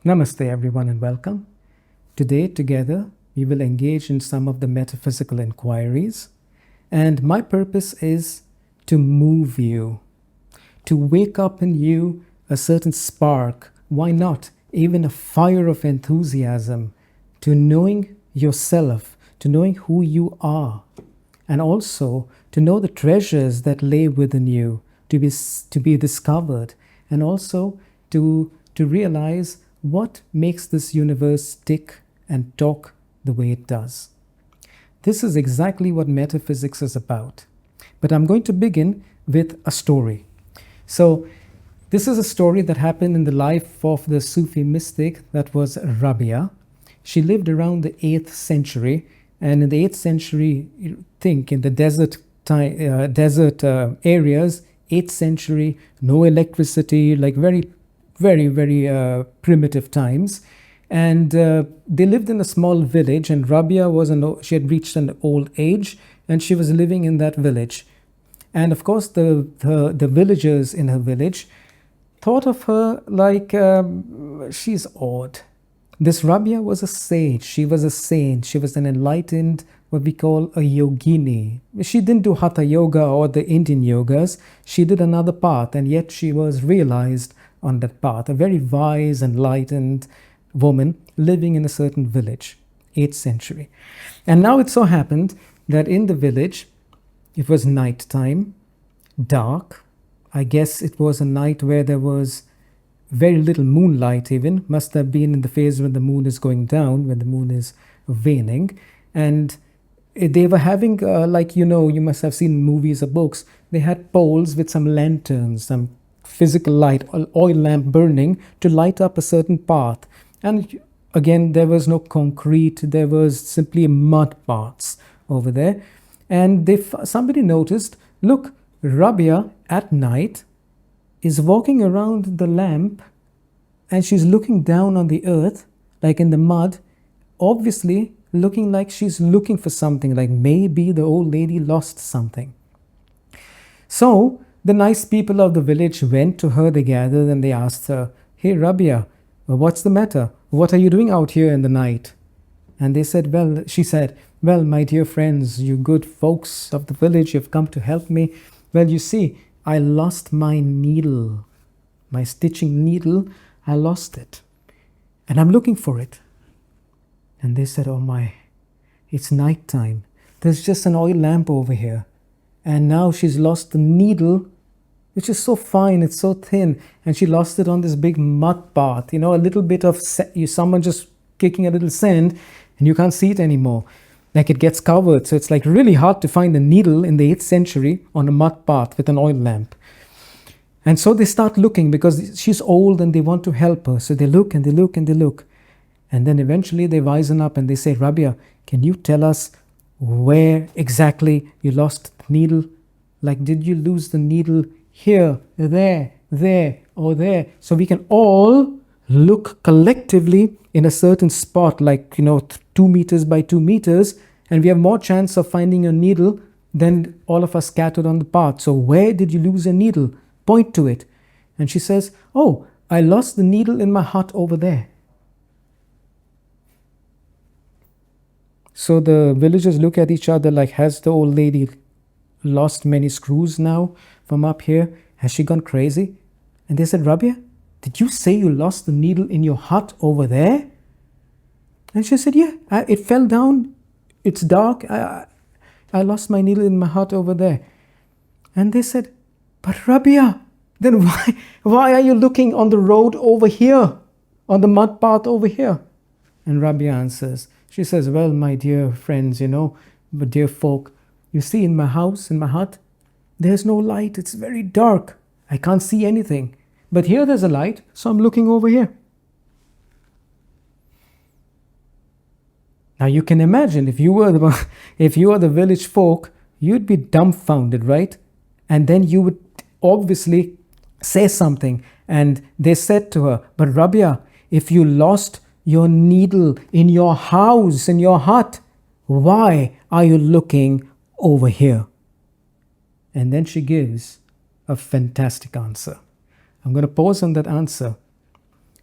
Namaste, everyone, and welcome. Today, together, we will engage in some of the metaphysical inquiries. And my purpose is to move you, to wake up in you a certain spark, why not even a fire of enthusiasm, to knowing yourself, to knowing who you are, and also to know the treasures that lay within you, to be discovered, and also to realize what makes this universe tick and talk the way it does. This is exactly what metaphysics is about. But I'm going to begin with a story. So, this is a story that happened in the life of the Sufi mystic that was Rabia. She lived around the 8th century, and in the 8th century, think in the desert areas, 8th century, no electricity, like very primitive times. And they lived in a small village, and Rabia she had reached an old age, and she was living in that village. And of course, the villagers in her village thought of her like she's odd. This Rabia was a sage. She was a saint. She was an enlightened, what we call a yogini. She didn't do hatha yoga or the Indian yogas. She did another path, and yet she was realized on that path. A very wise, enlightened woman living in a certain village, 8th century. And now it so happened that in the village, it was night time, dark. I guess it was a night where there was very little moonlight even. Must have been in the phase when the moon is going down, when the moon is waning. And they were having, you must have seen movies or books, they had poles with some lanterns, some physical light, oil lamp burning to light up a certain path. And again, there was no concrete, there was simply mud paths over there. And somebody noticed, look, Rabia at night is walking around the lamp, and she's looking down on the earth, like in the mud, obviously looking like she's looking for something, like maybe the old lady lost something. So the nice people of the village went to her, they gathered, and they asked her, "Hey Rabia, what's the matter? What are you doing out here in the night?" And she said, "Well, my dear friends, you good folks of the village, you've come to help me. Well, you see, I lost my needle, my stitching needle, I lost it. And I'm looking for it." And they said, "Oh my, it's night time. There's just an oil lamp over here. And now she's lost the needle, which is so fine, it's so thin, and she lost it on this big mud path. A little bit of someone just kicking a little sand, and you can't see it anymore. Like it gets covered, so it's like really hard to find a needle in the 8th century on a mud path with an oil lamp." And so they start looking because she's old and they want to help her. So they look and they look and they look. And then eventually they wisen up and they say, "Rabia, can you tell us where exactly you lost the needle? Like, did you lose the needle here, there, or there? So we can all look collectively in a certain spot, like, 2 meters by 2 meters, and we have more chance of finding your needle than all of us scattered on the path. So where did you lose your needle? Point to it." And she says, "Oh, I lost the needle in my hut over there." So the villagers look at each other like, has the old lady lost many screws now from up here? Has she gone crazy? And they said, "Rabia, did you say you lost the needle in your hut over there?" And she said, "Yeah, it fell down. It's dark. I lost my needle in my hut over there." And they said, "But Rabia, then why are you looking on the road over here, on the mud path over here?" And Rabia answers, she says, "Well, my dear friends, but dear folk, you see, in my house, in my hut, there's no light. It's very dark. I can't see anything. But here there's a light, so I'm looking over here." Now you can imagine if you were the village folk, you'd be dumbfounded, right? And then you would obviously say something. And they said to her, "But Rabia, if you lost your needle in your house, in your hut, why are you looking over here?" And then she gives a fantastic answer. I'm going to pause on that answer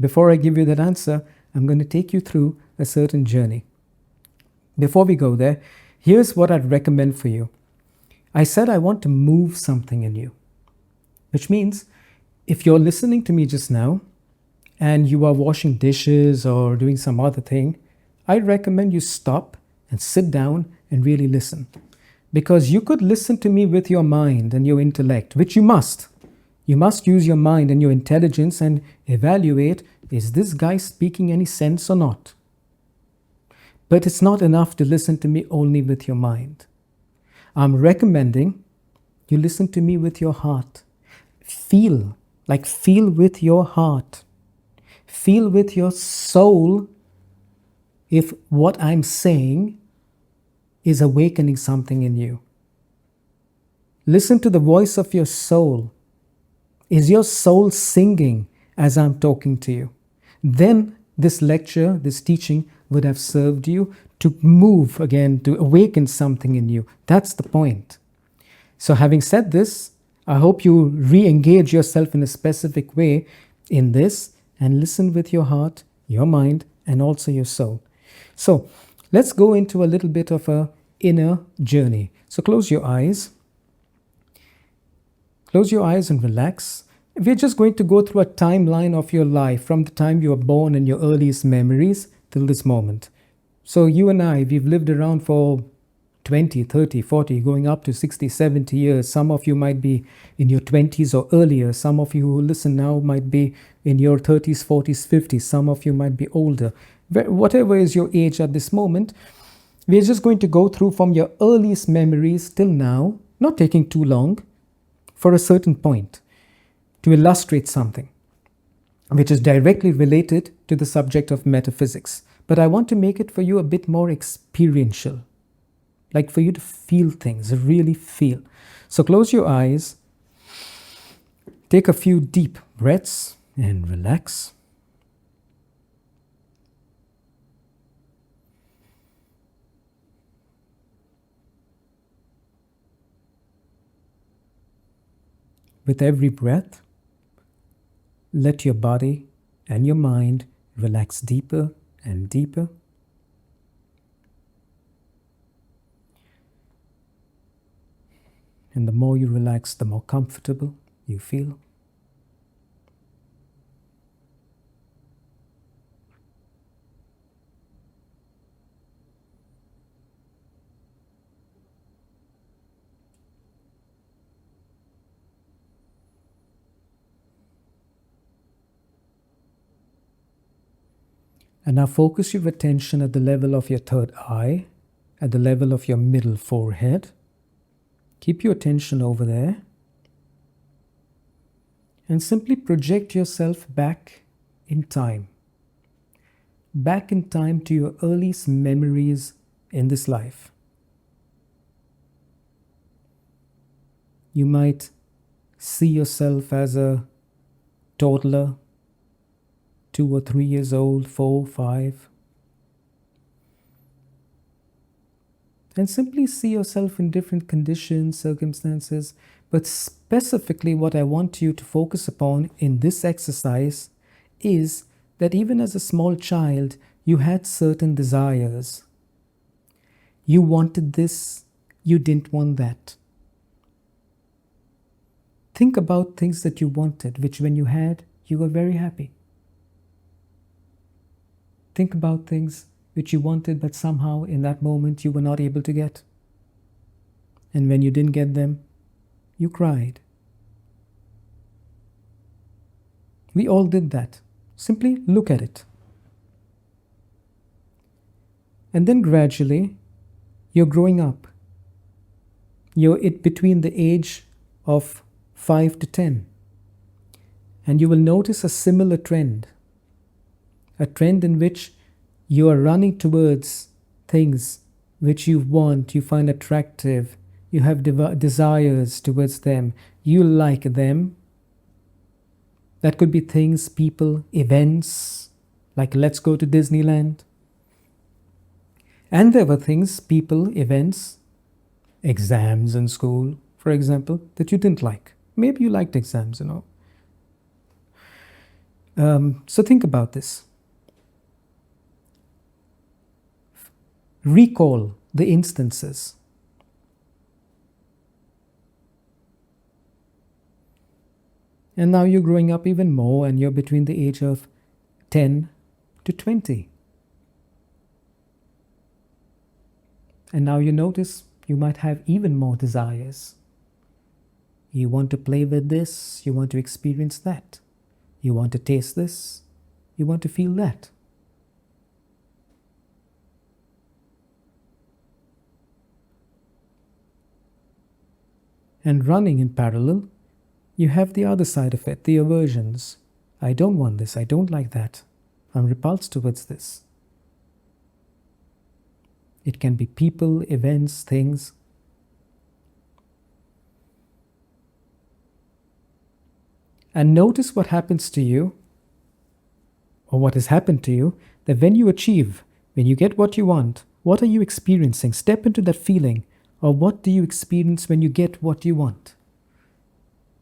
before I give you that answer, I'm going to take you through a certain journey. Before we go there, here's what I'd recommend for you. I said I want to move something in you, which means if you're listening to me just now and you are washing dishes or doing some other thing, I recommend you stop and sit down and really listen. Because you could listen to me with your mind and your intellect, which you must. You must use your mind and your intelligence and evaluate, is this guy speaking any sense or not? But it's not enough to listen to me only with your mind. I'm recommending you listen to me with your heart. Feel with your heart. Feel with your soul if what I'm saying is awakening something in you. Listen to the voice of your soul. Is your soul singing as I'm talking to you? Then this lecture, this teaching would have served you to move again, to awaken something in you. That's the point. So having said this, I hope you re-engage yourself in a specific way in this and listen with your heart, your mind, and also your soul. So let's go into a little bit of a inner journey. So close your eyes. Close your eyes and relax. We're just going to go through a timeline of your life from the time you were born and your earliest memories till this moment. So you and I, we've lived around for 20, 30, 40, going up to 60, 70 years. Some of you might be in your 20s or earlier. Some of you who listen now might be in your 30s, 40s, 50s. Some of you might be older. Whatever is your age at this moment, we're just going to go through from your earliest memories till now, not taking too long, for a certain point, to illustrate something which is directly related to the subject of metaphysics. But I want to make it for you a bit more experiential, like for you to feel things, really feel. So close your eyes, take a few deep breaths and relax. With every breath, let your body and your mind relax deeper and deeper. And the more you relax, the more comfortable you feel. And now focus your attention at the level of your third eye, at the level of your middle forehead. Keep your attention over there. And simply project yourself back in time. Back in time to your earliest memories in this life. You might see yourself as a toddler, 2 or 3 years old, 4, 5. And simply see yourself in different conditions, circumstances. But specifically what I want you to focus upon in this exercise is that even as a small child, you had certain desires. You wanted this, you didn't want that. Think about things that you wanted, which when you had, you were very happy. Think about things which you wanted, but somehow in that moment you were not able to get. And when you didn't get them, you cried. We all did that. Simply look at it. And then gradually, you're growing up. You're between the age of 5 to 10. And you will notice a similar trend. A trend in which you are running towards things which you want, you find attractive, you have desires towards them, you like them. That could be things, people, events, like let's go to Disneyland. And there were things, people, events, exams in school, for example, that you didn't like. Maybe you liked exams, So think about this. Recall the instances. And now you're growing up even more, and you're between the age of 10 to 20. And now you notice you might have even more desires. You want to play with this, you want to experience that. You want to taste this, you want to feel that. And running in parallel, you have the other side of it, the aversions. I don't want this, I don't like that. I'm repulsed towards this. It can be people, events, things. And notice what happens to you, or what has happened to you, that when you achieve, when you get what you want, what are you experiencing? Step into that feeling. Or what do you experience when you get what you want?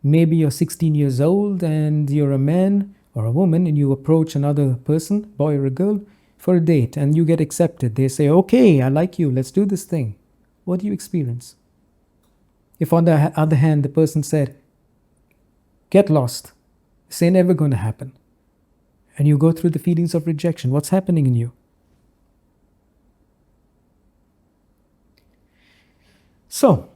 Maybe you're 16 years old and you're a man or a woman and you approach another person, boy or a girl, for a date and you get accepted. They say, okay, I like you, let's do this thing. What do you experience? If on the other hand, the person said, get lost, this ain't never going to happen, and you go through the feelings of rejection, what's happening in you? So,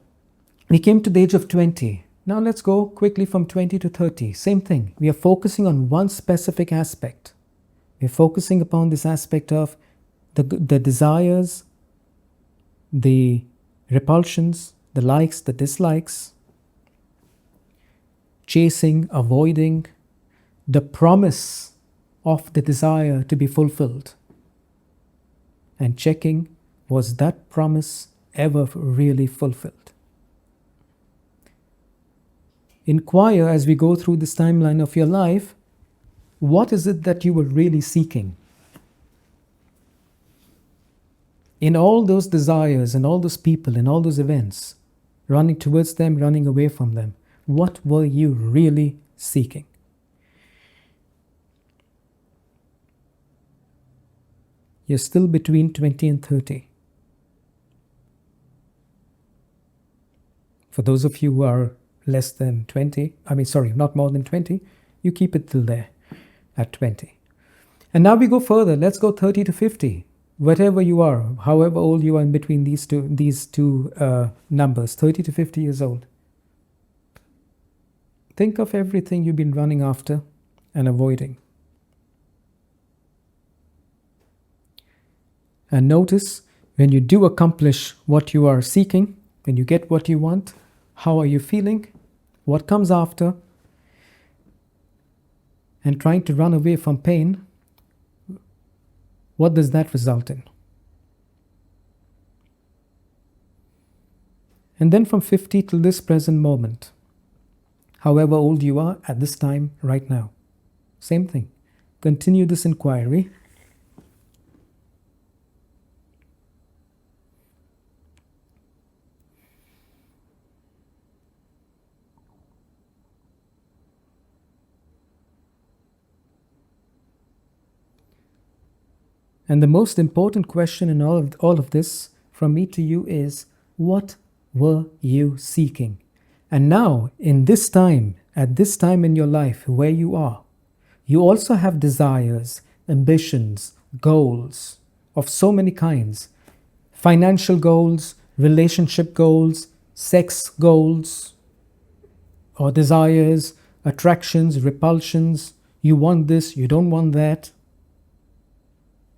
we came to the age of 20. Now let's go quickly from 20 to 30. Same thing. We are focusing on one specific aspect. We're focusing upon this aspect of the desires, the repulsions, the likes, the dislikes, chasing, avoiding, the promise of the desire to be fulfilled, and checking, was that promise ever really fulfilled? Inquire as we go through this timeline of your life, what is it that you were really seeking? In all those desires and all those people and all those events, running towards them, running away from them, what were you really seeking? You're still between 20 and 30. For those of you who are less than 20, not more than 20, you keep it till there at 20. And now we go further. Let's go 30 to 50. Whatever you are, however old you are in between these two numbers, 30 to 50 years old. Think of everything you've been running after and avoiding. And notice when you do accomplish what you are seeking, when you get what you want, how are you feeling? What comes after? And trying to run away from pain, what does that result in? And then from 50 till this present moment, however old you are at this time right now, same thing. Continue this inquiry. And the most important question in all of this from me to you is, what were you seeking? And now, in this time, at this time in your life where you are, you also have desires, ambitions, goals of so many kinds. Financial goals, relationship goals, sex goals, or desires, attractions, repulsions. You want this, you don't want that.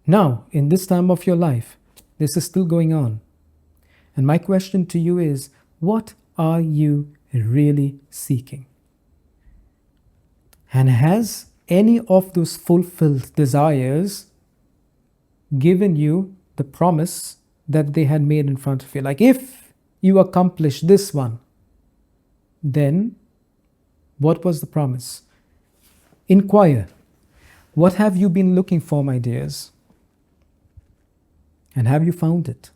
Now, in this time of your life, this is still going on. And my question to you is, what are you really seeking? And has any of those fulfilled desires given you the promise that they had made in front of you? Like, if you accomplish this one, then what was the promise? Inquire. What have you been looking for, my dears? And have you found it?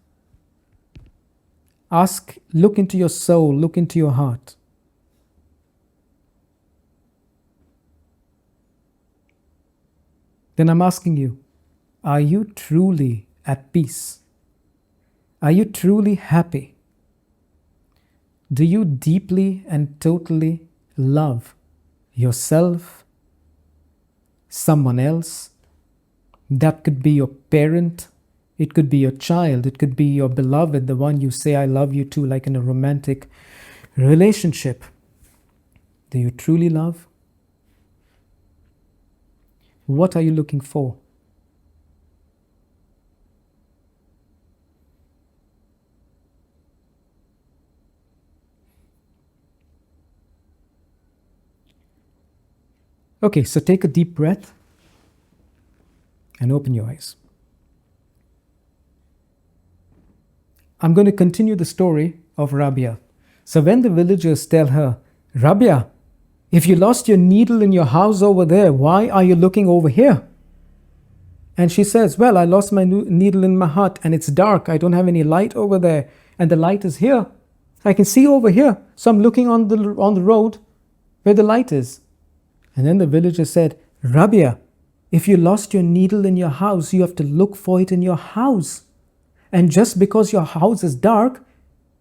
Ask, look into your soul, look into your heart. then I'm asking you, are you truly at peace? Are you truly happy? Do you deeply and totally love yourself, someone else? That could be your parent, it could be your child, it could be your beloved, the one you say I love you to, like in a romantic relationship. Do you truly love? What are you looking for? Okay, so take a deep breath and open your eyes. I'm going to continue the story of Rabia. So when the villagers tell her, Rabia, if you lost your needle in your house over there, why are you looking over here? And she says, well, I lost my needle in my hut and it's dark. I don't have any light over there. And the light is here. I can see over here. So I'm looking on the road where the light is. And then the villager said, Rabia, if you lost your needle in your house, you have to look for it in your house. And just because your house is dark,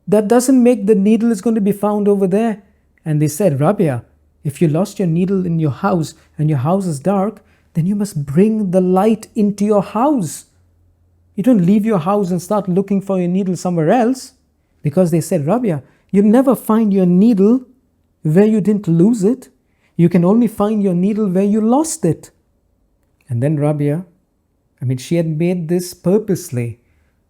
that doesn't make the needle is going to be found over there. And they said, Rabia, if you lost your needle in your house and your house is dark, then you must bring the light into your house. You don't leave your house and start looking for your needle somewhere else. Because they said, Rabia, you'll never find your needle where you didn't lose it. You can only find your needle where you lost it. And then Rabia, she had made this purposely.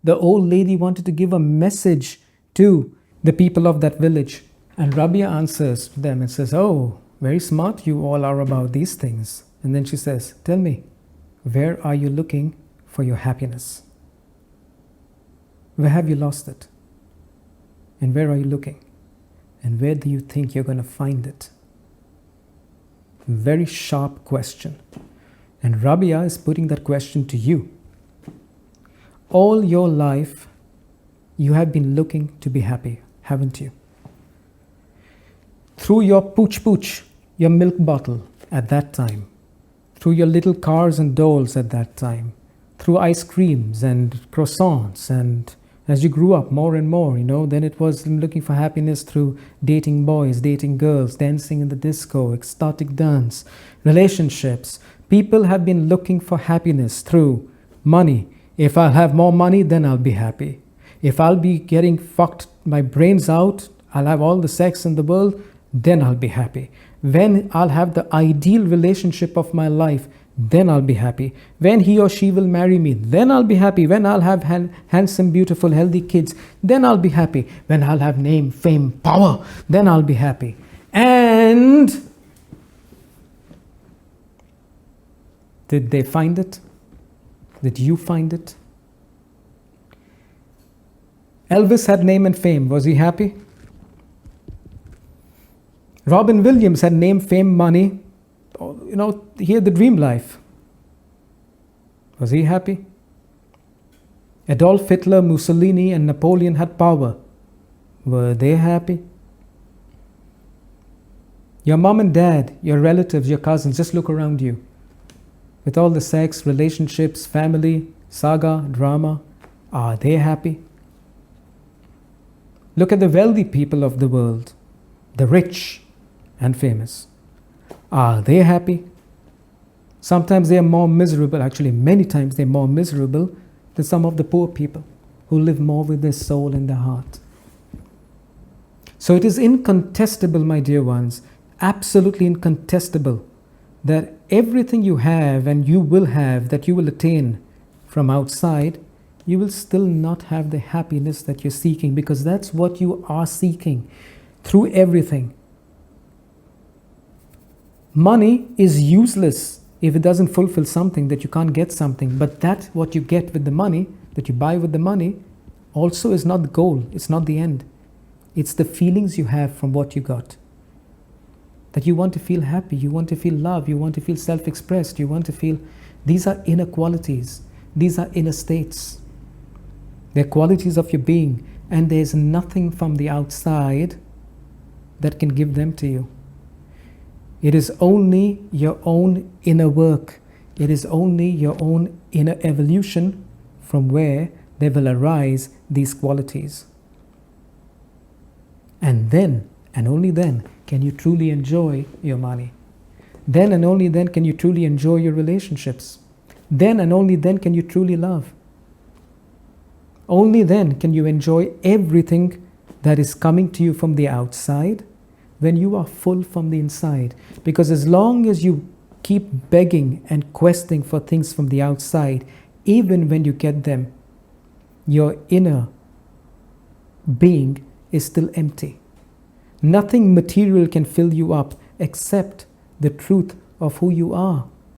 The old lady wanted to give a message to the people of that village. And Rabia answers them and says, oh, very smart you all are about these things. And then she says, tell me, where are you looking for your happiness? Where have you lost it? And where are you looking? And where do you think you're going to find it? Very sharp question. And Rabia is putting that question to you. All your life, you have been looking to be happy, haven't you? Through your pooch, your milk bottle at that time, through your little cars and dolls at that time, through ice creams and croissants, and as you grew up more and more, then it was looking for happiness through dating boys, dating girls, dancing in the disco, ecstatic dance, relationships. People have been looking for happiness through money. If I'll have more money, then I'll be happy. If I'll be getting fucked my brains out, I'll have all the sex in the world, then I'll be happy. When I'll have the ideal relationship of my life, then I'll be happy. When he or she will marry me, then I'll be happy. When I'll have handsome, beautiful, healthy kids, then I'll be happy. When I'll have name, fame, power, then I'll be happy. And did they find it? Did you find it? Elvis had name and fame. Was he happy? Robin Williams had name, fame, money. He had the dream life. Was he happy? Adolf Hitler, Mussolini, and Napoleon had power. Were they happy? Your mom and dad, your relatives, your cousins, just look around you. With all the sex, relationships, family, saga, drama, are they happy? Look at the wealthy people of the world, the rich and famous. Are they happy? Sometimes they are more miserable, actually many times they're more miserable than some of the poor people who live more with their soul and their heart. So it is incontestable, my dear ones, absolutely incontestable, that everything you have and you will have, that you will attain from outside, you will still not have the happiness that you're seeking, because that's what you are seeking through everything. Money is useless if it doesn't fulfill something, that you can't get something. But that what you get with the money, that you buy with the money, also is not the goal. It's not the end. It's the feelings you have from what you got. That you want to feel happy, you want to feel love, you want to feel self-expressed, you want to feel... These are inner qualities. These are inner states. They're qualities of your being. And there's nothing from the outside that can give them to you. It is only your own inner work, It is only your own inner evolution from where there will arise these qualities. And then, and only then, can you truly enjoy your money. Then and only then can you truly enjoy your relationships. Then and only then can you truly love. Only then can you enjoy everything that is coming to you from the outside when you are full from the inside. Because as long as you keep begging and questing for things from the outside, even when you get them, your inner being is still empty. Nothing material can fill you up except the truth of who you are.